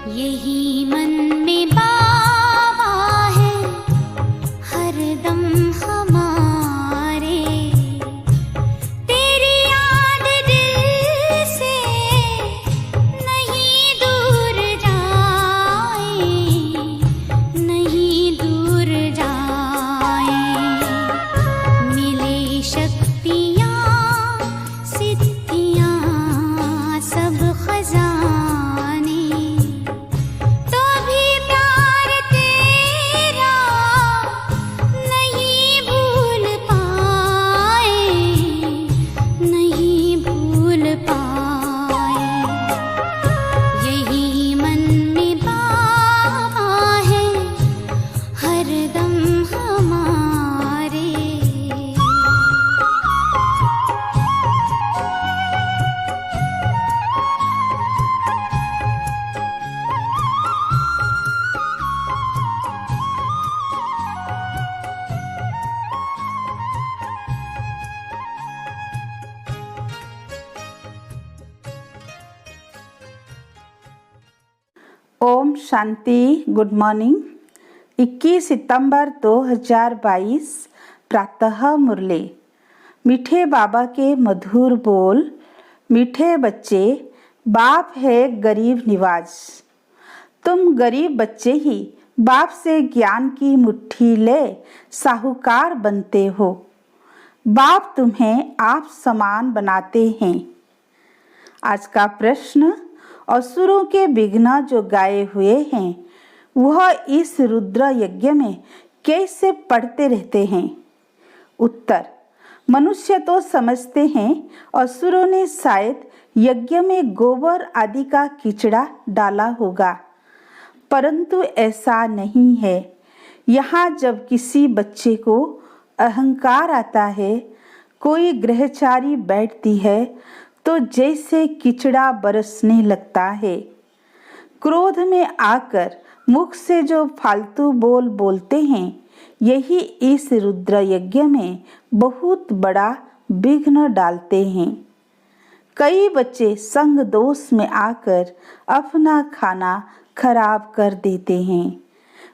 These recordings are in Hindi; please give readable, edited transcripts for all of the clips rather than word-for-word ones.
यही मन में बाबा है हरदम हमारे, तेरी याद दिल से नहीं दूर जाए, नहीं दूर जाए। मिले शक्तियाँ सिद्धियाँ सब खजाने, तो भी प्यार तेरा नहीं भूल पाए, नहीं भूल पाए। यही मन में बाबा है हरदम हमारे। ओम शांति। Good morning. 21 सितंबर 2022 प्रातः मुरली। मीठे बाबा के मधुर बोल। मीठे बच्चे, बाप है गरीब निवाज। तुम गरीब बच्चे ही बाप से ज्ञान की मुट्ठी ले साहूकार बनते हो। बाप तुम्हें आप समान बनाते हैं। आज का प्रश्न, असुरों के विघ्न जो गाए हुए हैं वह इस रुद्र यज्ञ में कैसे पढ़ते रहते हैं? उत्तर, मनुष्य तो समझते हैं असुरों ने शायद यज्ञ में गोबर आदि का कीचड़ा डाला होगा, परंतु ऐसा नहीं है। यहाँ जब किसी बच्चे को अहंकार आता है, कोई ग्रहचारी बैठती है तो जैसे कीचड़ा बरसने लगता है। क्रोध में आकर मुख से जो फालतू बोल बोलते हैं, यही इस रुद्र यज्ञ में बहुत बड़ा विघ्न डालते हैं। कई बच्चे संग दोष में आकर अपना खाना खराब कर देते हैं।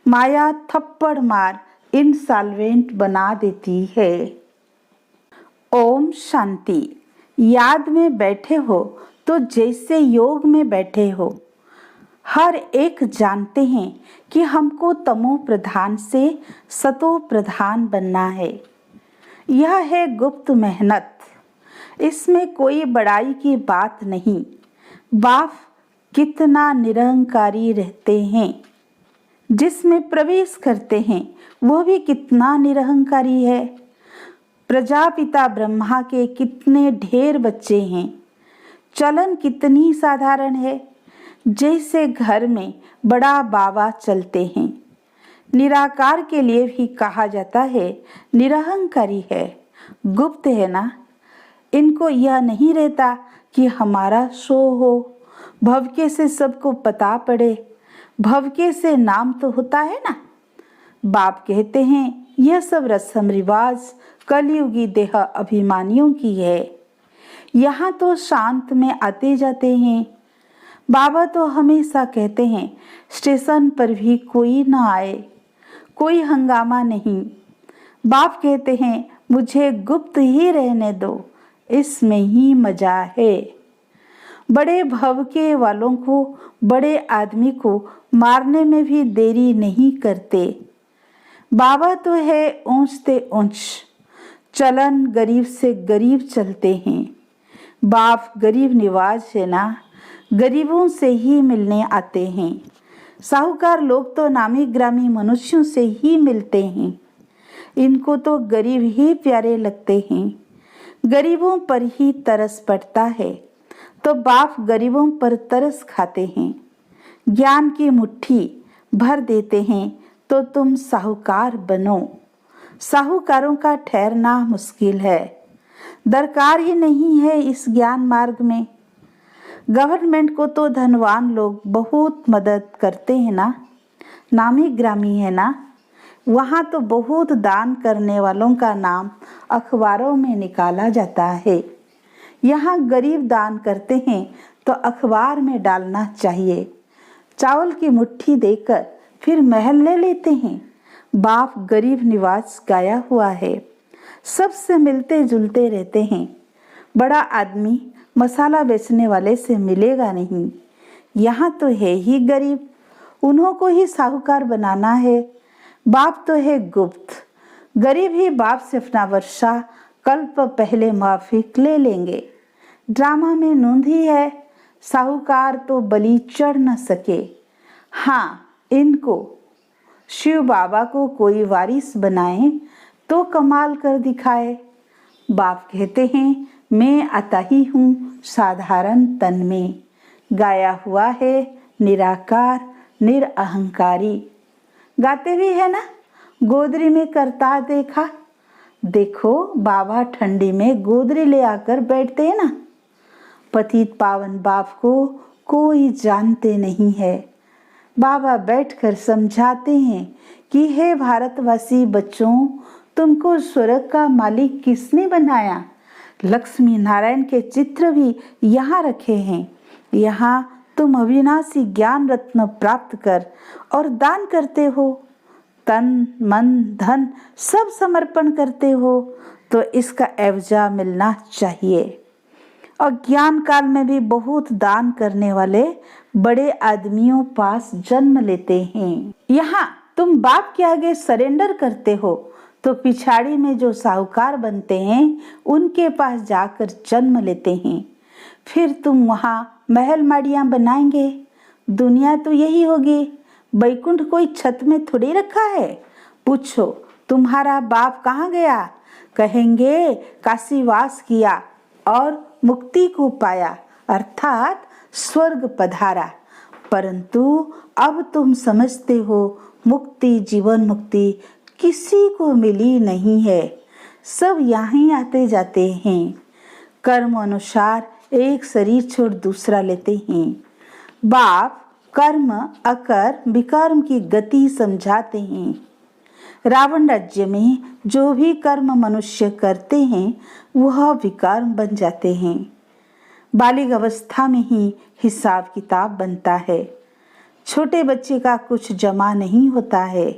माया थप्पड़ मार इंसॉल्वेंट बना देती है। ओम शांति। याद में बैठे हो तो जैसे योग में बैठे हो। हर एक जानते हैं कि हमको तमो प्रधान से सतो प्रधान बनना है। यह है गुप्त मेहनत, इसमें कोई बड़ाई की बात नहीं। बाप कितना निरहंकारी रहते हैं, जिसमें प्रवेश करते हैं वो भी कितना निरहंकारी है। प्रजापिता ब्रह्मा के कितने ढेर बच्चे हैं। चलन कितनी साधारण है, जैसे घर में बड़ा बाबा चलते हैं। निराकार के लिए भी कहा जाता है निरहंकारी है, गुप्त है ना। इनको यह नहीं रहता कि हमारा शो हो, भवके से सबको पता पड़े। भवके से नाम तो होता है ना। बाप कहते हैं यह सब रस्म रिवाज कलयुगी देह अभिमानियों की है। यहाँ तो शांत में आते जाते हैं। बाबा तो हमेशा कहते हैं स्टेशन पर भी कोई ना आए, कोई हंगामा नहीं। बाप कहते हैं मुझे गुप्त ही रहने दो, इसमें ही मजा है। बड़े भवके वालों को, बड़े आदमी को मारने में भी देरी नहीं करते। बाबा तो है ऊंचते ऊंच, चलन गरीब से गरीब चलते हैं। बाप गरीब निवाज है ना, गरीबों से ही मिलने आते हैं। साहूकार लोग तो नामी ग्रामी मनुष्यों से ही मिलते हैं। इनको तो गरीब ही प्यारे लगते हैं। गरीबों पर ही तरस पड़ता है, तो बाप गरीबों पर तरस खाते हैं। ज्ञान की मुट्ठी भर देते हैं तो तुम साहूकार बनो। साहूकारों का ठहरना मुश्किल है, दरकार ही नहीं है इस ज्ञान मार्ग में। गवर्नमेंट को तो धनवान लोग बहुत मदद करते हैं ना, नामी ग्रामी है ना। वहाँ तो बहुत दान करने वालों का नाम अखबारों में निकाला जाता है। यहाँ गरीब दान करते हैं तो अखबार में डालना चाहिए। चावल की मुट्ठी देकर फिर महल ले लेते हैं। बाप गरीब निवास गाया हुआ है, सबसे मिलते जुलते रहते हैं। बड़ा आदमी मसाला बेचने वाले से मिलेगा नहीं, यहाँ तो है ही गरीब, उन्हों को ही साहूकार बनाना है। बाप तो है गुप्त, गरीब ही बाप से अपना वर्षा कल्प पहले माफिक ले लेंगे। ड्रामा में नूंद ही है, साहूकार तो बलि चढ़ न सके। हाँ, इनको शिव बाबा को कोई वारिस बनाए तो कमाल कर दिखाए। बाप कहते हैं, मैं आता ही हूँ साधारण तन में, गाया हुआ है निराकार निरअहंकारी। गाते भी है ना, गोदरी में करता देखा। देखो बाबा ठंडी में गोदरी ले आकर बैठते हैं ना। पतित पावन बाप को कोई जानते नहीं है। बाबा बैठकर समझाते हैं कि हे भारतवासी बच्चों, तुमको स्वर्ग का मालिक किसने बनाया? लक्ष्मी नारायण के चित्र भी यहाँ रखे हैं। यहाँ तुम अविनाशी ज्ञान रत्न प्राप्त कर और दान करते हो, तन मन धन सब समर्पण करते हो, तो इसका एवजा मिलना चाहिए। और ज्ञान काल में भी बहुत दान करने वाले बड़े आदमियों पास जन्म लेते हैं। यहाँ तुम बाप के आगे सरेंडर करते हो तो पिछाड़ी में जो साहूकार बनते हैं उनके पास जाकर जन्म लेते हैं। फिर तुम वहाँ महल माड़ियाँ बनाएंगे। दुनिया तो यही होगी, बैकुंठ कोई छत में थोड़ी रखा है। पूछो तुम्हारा बाप कहाँ गया? कहेंगे काशीवास किया और मुक्ति को पाया, अर्थात स्वर्ग पधारा। परंतु अब तुम समझते हो मुक्ति, जीवन मुक्ति किसी को मिली नहीं है, सब यहाँ आते जाते हैं। कर्म अनुसार एक शरीर छोड़ दूसरा लेते हैं। बाप कर्म अकर विकर्म की गति समझाते हैं। रावण राज्य में जो भी कर्म मनुष्य करते हैं वह विकर्म बन जाते हैं। बालिग अवस्था में ही हिसाब किताब बनता है। छोटे बच्चे का कुछ जमा नहीं होता है।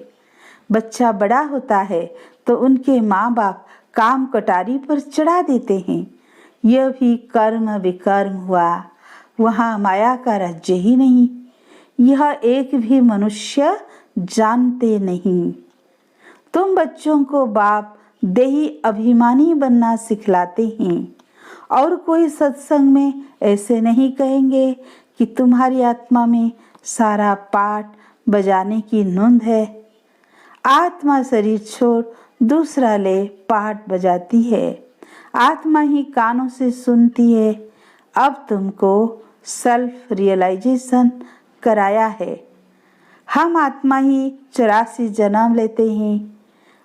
बच्चा बड़ा होता है तो उनके माँ बाप काम कटारी पर चढ़ा देते हैं। यह भी कर्म विकर्म हुआ, वहाँ माया का राज्य ही नहीं। यह एक भी मनुष्य जानते नहीं। तुम बच्चों को बाप देही अभिमानी बनना सिखलाते हैं और कोई सत्संग में ऐसे नहीं कहेंगे कि तुम्हारी आत्मा में सारा पाठ बजाने की नूंद है। आत्मा शरीर छोड़ दूसरा ले पाठ बजाती है। आत्मा ही कानों से सुनती है। अब तुमको सेल्फ रियलाइजेशन कराया है। हम आत्मा ही 84 जन्म लेते हैं।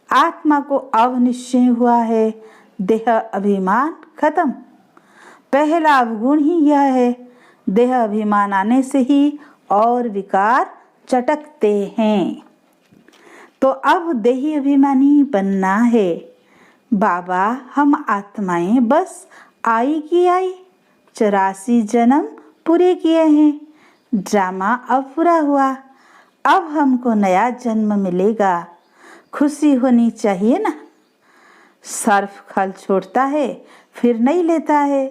आत्मा को अब निश्चय हुआ है, देह अभिमान खत्म। पहला अवगुण ही यह है, देह अभिमान आने से ही और विकार चटकते हैं। तो अब देही अभिमानी बनना है। बाबा हम आत्माएं बस आई की आई, 84 जन्म पूरे किए हैं। ड्रामा अब पूरा हुआ, अब हमको नया जन्म मिलेगा। खुशी होनी चाहिए ना। सर्फ खल छोड़ता है फिर नहीं लेता है।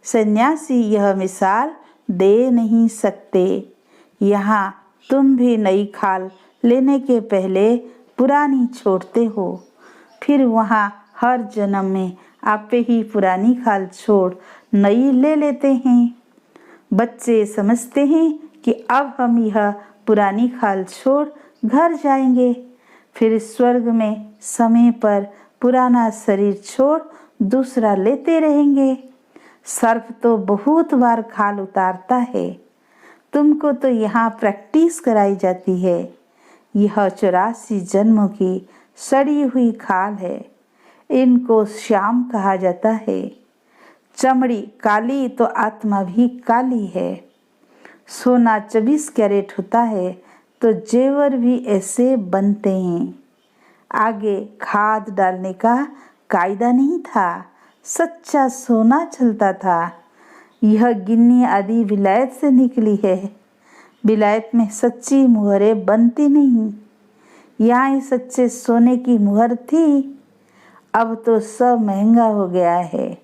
सन्यासी यह मिसाल दे नहीं सकते। यहाँ तुम भी नई खाल लेने के पहले पुरानी छोड़ते हो, फिर वहाँ हर जन्म में आपे ही पुरानी खाल छोड़ नई ले लेते हैं। बच्चे समझते हैं कि अब हम यह पुरानी खाल छोड़ घर जाएंगे, फिर स्वर्ग में समय पर पुराना शरीर छोड़ दूसरा लेते रहेंगे। सर्प तो बहुत बार खाल उतारता है। तुमको तो यहाँ प्रैक्टिस कराई जाती है। यह 84 जन्मों की सड़ी हुई खाल है। इनको श्याम कहा जाता है। चमड़ी काली तो आत्मा भी काली है। सोना 24 कैरेट होता है तो जेवर भी ऐसे बनते हैं। आगे खाद डालने का कायदा नहीं था, सच्चा सोना चलता था। यह गिन्नी आदि विलायत से निकली है। विलायत में सच्ची मुहरें बनती नहीं। यहाँ ही सच्चे सोने की मुहर थी, अब तो सब महंगा हो गया है।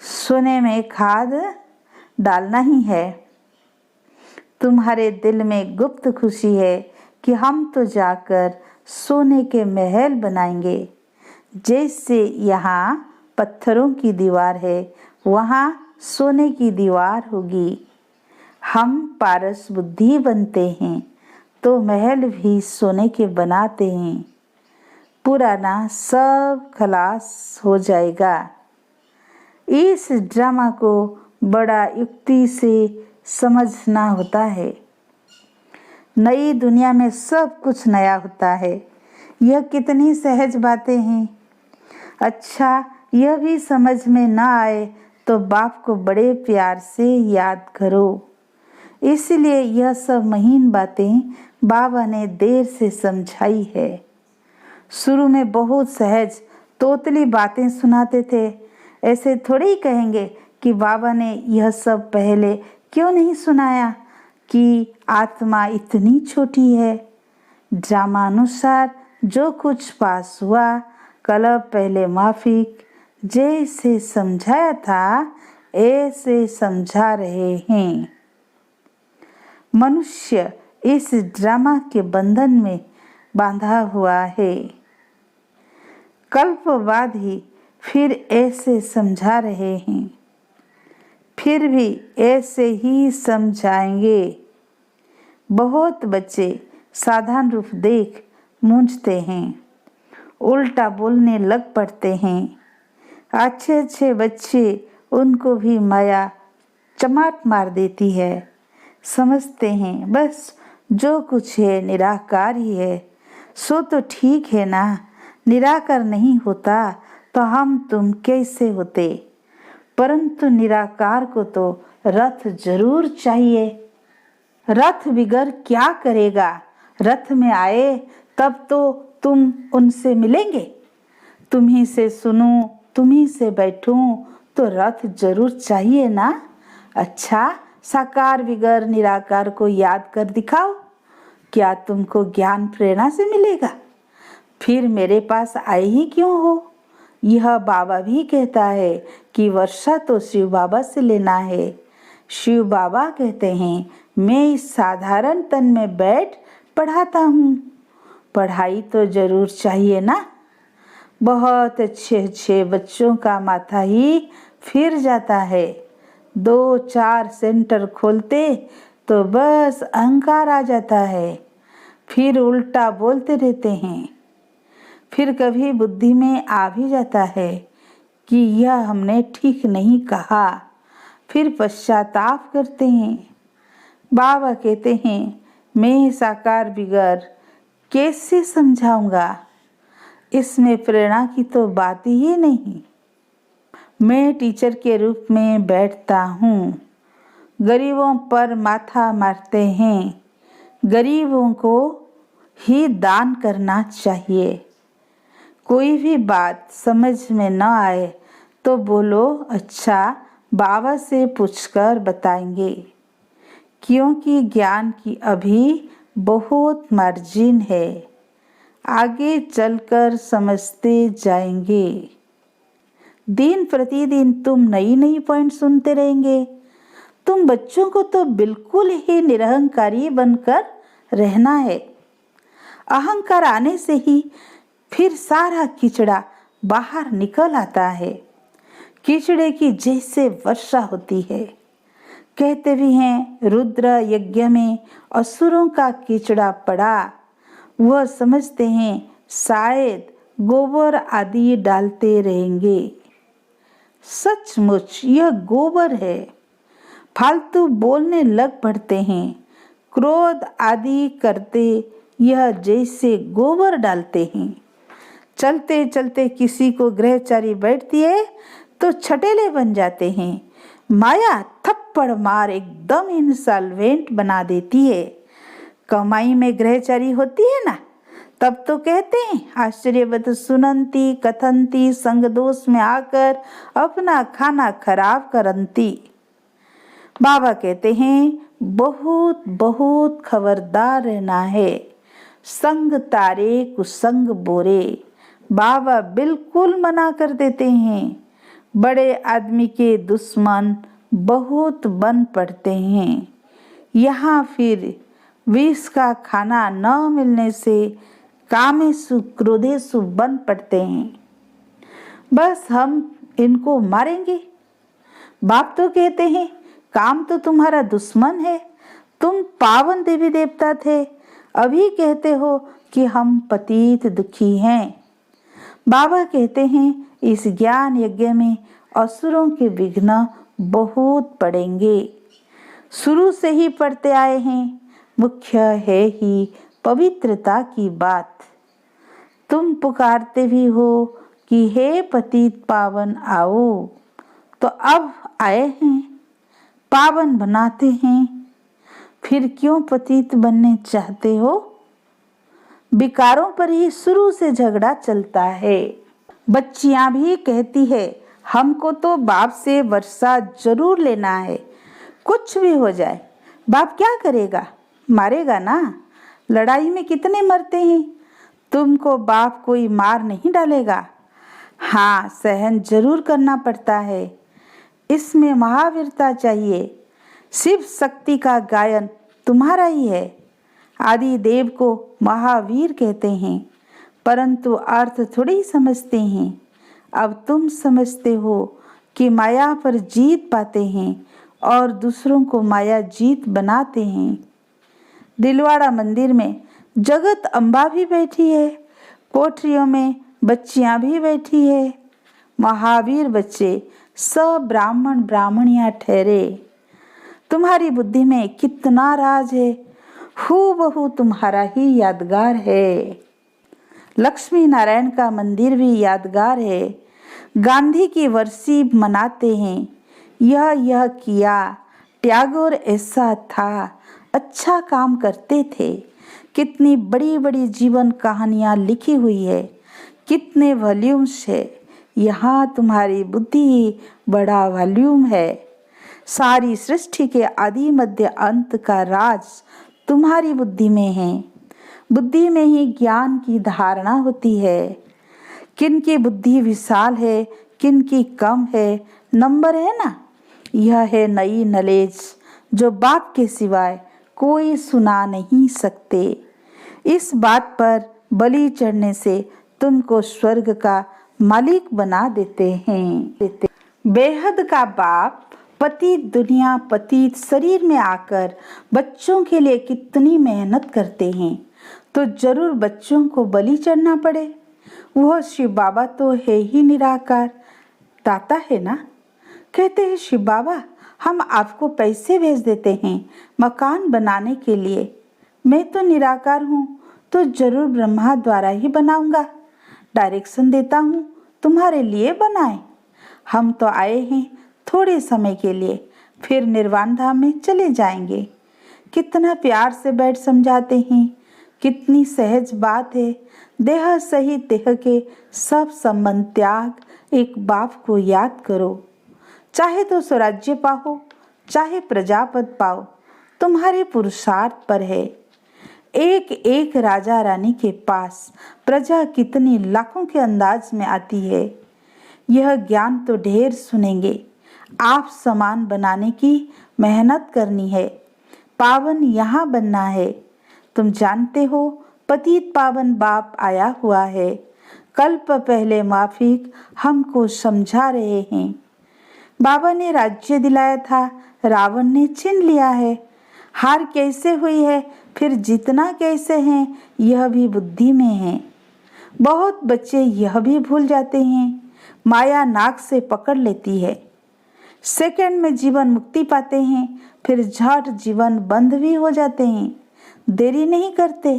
सोने में खाद डालना ही है। तुम्हारे दिल में गुप्त खुशी है कि हम तो जाकर सोने के महल बनाएंगे। जैसे यहाँ पत्थरों की दीवार है, वहाँ सोने की दीवार होगी। हम पारस बुद्धि बनते हैं तो महल भी सोने के बनाते हैं। पुराना सब खलास हो जाएगा। इस ड्रामा को बड़ा युक्ति से समझना होता है। नई दुनिया में सब कुछ नया होता है। यह कितनी सहज बातें हैं। अच्छा, यह भी समझ में ना आए तो बाप को बड़े प्यार से याद करो। इसलिए यह सब महीन बातें बाबा ने देर से समझाई है। शुरू में बहुत सहज तोतली बातें सुनाते थे। ऐसे थोड़े ही कहेंगे कि बाबा ने यह सब पहले क्यों नहीं सुनाया कि आत्मा इतनी छोटी है। ड्रामानुसार जो कुछ पास हुआ, कल पहले माफिक जैसे समझाया था ऐसे समझा रहे हैं। मनुष्य इस ड्रामा के बंधन में बांधा हुआ है। कल्प बाद ही फिर ऐसे समझा रहे हैं, फिर भी ऐसे ही समझाएंगे। बहुत बच्चे साधारण रूप देख मूंझते हैं, उल्टा बोलने लग पड़ते हैं। अच्छे अच्छे बच्चे उनको भी माया चमाट मार देती है। समझते हैं बस जो कुछ है निराकार ही है। सो तो ठीक है ना, निराकार नहीं होता तो हम तुम कैसे होते। परंतु निराकार को तो रथ जरूर चाहिए। रथ बिगर क्या करेगा। रथ में आए तब तो तुम उनसे मिलेंगे। तुम्ही से सुनूं, तुम्ही से बैठूं तो रथ जरूर चाहिए ना। अच्छा, साकार बिगर निराकार को याद कर दिखाओ, क्या तुमको ज्ञान प्रेरणा से मिलेगा। फिर मेरे पास आए ही क्यों हो। यह बाबा भी कहता है कि वर्षा तो शिव बाबा से लेना है। शिव बाबा कहते हैं मैं इस साधारण तन में बैठ पढ़ाता हूँ। पढ़ाई तो जरूर चाहिए ना। बहुत अच्छे अच्छे बच्चों का माथा ही फिर जाता है। 2-4 सेंटर खोलते तो बस अहंकार आ जाता है, फिर उल्टा बोलते रहते हैं। फिर कभी बुद्धि में आ भी जाता है कि यह हमने ठीक नहीं कहा, फिर पश्चाताप करते हैं। बाबा कहते हैं मैं साकार बिगर कैसे समझाऊंगा। इसमें प्रेरणा की तो बात ही नहीं। मैं टीचर के रूप में बैठता हूँ, गरीबों पर माथा मारते हैं। गरीबों को ही दान करना चाहिए। कोई भी बात समझ में न आए तो बोलो अच्छा बाबा से पूछकर बताएंगे, क्योंकि ज्ञान की अभी बहुत मार्जिन है। आगे चलकर समझते जाएंगे। दिन प्रतिदिन तुम नई नई पॉइंट सुनते रहेंगे। तुम बच्चों को तो बिल्कुल ही निरहंकारी बनकर रहना है। अहंकार आने से ही फिर सारा कीचड़ा बाहर निकल आता है। कीचड़े की जैसे वर्षा होती है। कहते भी हैं रुद्र यज्ञ में असुरों का कीचड़ा पड़ा। वह समझते हैं शायद गोबर आदि डालते रहेंगे। सचमुच यह गोबर है। फालतू बोलने लग पड़ते हैं। क्रोध आदि करते यह जैसे गोबर डालते हैं। चलते चलते किसी को ग्रहचारी बैठती है तो छटेले बन जाते हैं। माया थप्पड़ मार एकदम इंसॉल्वेंट बना देती है। कमाई में ग्रहचारी होती है ना, तब तो कहते हैं आश्चर्यवत सुनंती कथंती संग दोष में आकर अपना खाना खराब करंती। बाबा कहते हैं बहुत बहुत खबरदार रहना है। संग तारे कुसंग बोरे, बाबा बिल्कुल मना कर देते हैं। बड़े आदमी के दुश्मन बहुत बन पड़ते हैं। यहाँ फिर विष का खाना न मिलने से कामेशु क्रोधेशु बन पड़ते हैं। बस हम इनको मारेंगे। बाप तो कहते हैं काम तो तुम्हारा दुश्मन है, तुम पावन देवी देवता थे, अभी कहते हो कि हम पतित दुखी हैं। बाबा कहते हैं इस ज्ञान यज्ञ में असुरों के विघ्न बहुत पड़ेंगे। शुरू से ही पढ़ते आए हैं, मुख्य है ही पवित्रता की बात। तुम पुकारते भी हो कि हे पतित पावन आओ, तो अब आए हैं, पावन बनाते हैं। फिर क्यों पतित बनने चाहते हो? विकारों पर ही शुरू से झगड़ा चलता है। बच्चियां भी कहती है हमको तो बाप से वर्षा जरूर लेना है, कुछ भी हो जाए। बाप क्या करेगा? मारेगा ना। लड़ाई में कितने मरते हैं, तुमको बाप कोई मार नहीं डालेगा। हाँ, सहन जरूर करना पड़ता है, इसमें महावीरता चाहिए। शिव शक्ति का गायन तुम्हारा ही है। आदि देव को महावीर कहते हैं, परंतु अर्थ थोड़ी समझते हैं। अब तुम समझते हो कि माया पर जीत पाते हैं और दूसरों को माया जीत बनाते हैं। दिलवाड़ा मंदिर में जगत अम्बा भी बैठी है, कोठरियों में बच्चियां भी बैठी है। महावीर बच्चे सब ब्राह्मण ब्राह्मणियां ठहरे। तुम्हारी बुद्धि में कितना राज है, हूबहू तुम्हारा ही यादगार है। लक्ष्मी नारायण का मंदिर भी यादगार है। गांधी की वर्षी मनाते हैं, यह किया, टैगोर ऐसा था, अच्छा काम करते थे। कितनी बड़ी बड़ी जीवन कहानियां लिखी हुई है, कितने वॉल्यूम्स है। यहाँ तुम्हारी बुद्धि बड़ा वॉल्यूम है। सारी सृष्टि के आदि मध्य अंत का राज तुम्हारी बुद्धि में है। बुद्धि में ही ज्ञान की धारणा होती है। किन की बुद्धि विशाल है, किन की कम है, नंबर है ना। यह है नई नॉलेज जो बाप के सिवाय कोई सुना नहीं सकते। इस बात पर बलि चढ़ने से तुमको स्वर्ग का मालिक बना देते हैं। बेहद का बाप पतित दुनिया पतित शरीर में आकर बच्चों के लिए कितनी मेहनत करते हैं, तो जरूर बच्चों को बलि चढ़ना पड़े। वह शिव बाबा तो है ही निराकार दाता है ना। कहते हैं शिव बाबा हम आपको पैसे भेज देते हैं मकान बनाने के लिए। मैं तो निराकार हूँ, तो जरूर ब्रह्मा द्वारा ही बनाऊंगा। डायरेक्शन देता हूँ, तुम्हारे लिए बनाए। हम तो आए हैं थोड़े समय के लिए, फिर निर्वाण धाम में चले जाएंगे। कितना प्यार से बैठ समझाते हैं, कितनी सहज बात है। देह सहित देह के सब संबंध त्याग, एक बाप को याद करो। चाहे तो स्वराज्य पाओ, चाहे प्रजापद पाओ, तुम्हारे पुरुषार्थ पर है। एक एक राजा रानी के पास प्रजा कितनी लाखों के अंदाज में आती है। यह ज्ञान तो ढेर सुनेंगे। आप समान बनाने की मेहनत करनी है, पावन यहाँ बनना है। तुम जानते हो पतित पावन बाप आया हुआ है। कल्प पहले माफिक हमको समझा रहे हैं। बाबा ने राज्य दिलाया था, रावण ने छीन लिया है। हार कैसे हुई है, फिर जीतना कैसे है, यह भी बुद्धि में है। बहुत बच्चे यह भी भूल जाते हैं, माया नाक से पकड़ लेती है। सेकंड में जीवन मुक्ति पाते हैं, फिर झट जीवन बंद भी हो जाते हैं। देरी नहीं करते।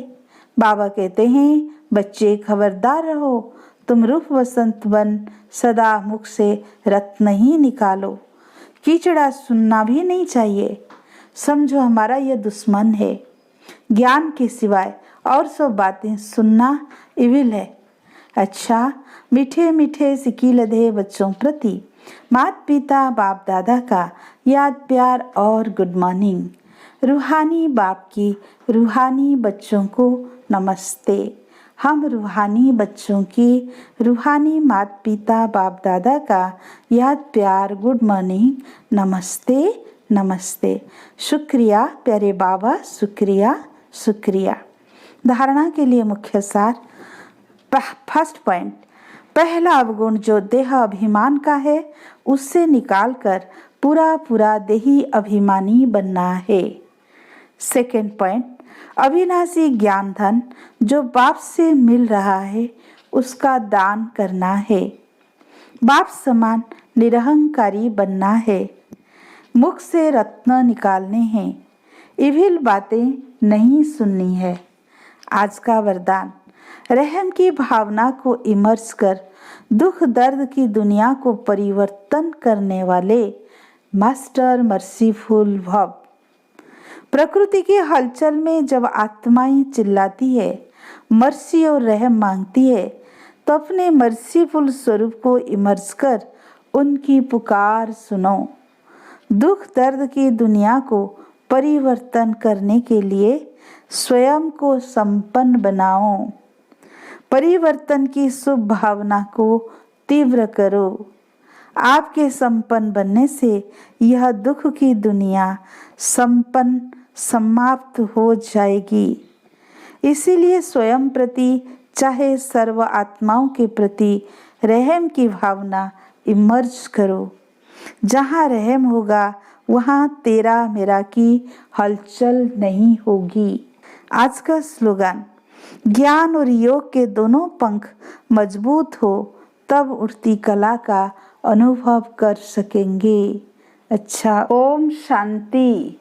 बाबा कहते हैं बच्चे खबरदार रहो, तुम रूप वसंत बन सदा मुख से रत्न ही निकालो। कीचड़ा सुनना भी नहीं चाहिए। समझो हमारा यह दुश्मन है। ज्ञान के सिवाय और सब बातें सुनना इविल है। अच्छा, मीठे मीठे सिकी लधे बच्चों प्रति माता पिता बाप दादा का याद प्यार और गुड मॉर्निंग। रूहानी बाप की रूहानी बच्चों को नमस्ते। हम रूहानी बच्चों की रूहानी माता पिता बाप दादा का याद प्यार गुड मॉर्निंग, नमस्ते नमस्ते। शुक्रिया प्यारे बाबा, शुक्रिया शुक्रिया। धारणा के लिए मुख्य सार। फर्स्ट पॉइंट, पहला अवगुण जो देह अभिमान का है उससे निकालकर पूरा देही अभिमानी बनना है। सेकेंड पॉइंट, अविनाशी ज्ञान धन जो बाप से मिल रहा है उसका दान करना है। बाप समान निरहंकारी बनना है। मुख से रत्न निकालने हैं। इविल बातें नहीं सुननी है। आज का वरदान, रहम की भावना को इमर्स कर दुख दर्द की दुनिया को परिवर्तन करने वाले मास्टर मर्सीफुल भव। प्रकृति की हलचल में जब आत्माएं चिल्लाती है, मर्सी और रहम मांगती है, तो अपने मर्सीफुल स्वरूप को इमर्स कर उनकी पुकार सुनो। दुख दर्द की दुनिया को परिवर्तन करने के लिए स्वयं को संपन्न बनाओ। परिवर्तन की शुभ भावना को तीव्र करो। आपके संपन्न बनने से यह दुख की दुनिया संपन्न समाप्त हो जाएगी। इसीलिए स्वयं प्रति चाहे सर्व आत्माओं के प्रति रहम की भावना इमर्ज करो। जहाँ रहम होगा वहाँ तेरा मेरा की हलचल नहीं होगी। आज का स्लोगन, ज्ञान और योग के दोनों पंख मजबूत हो तब उड़ती कला का अनुभव कर सकेंगे। अच्छा, ओम शांति।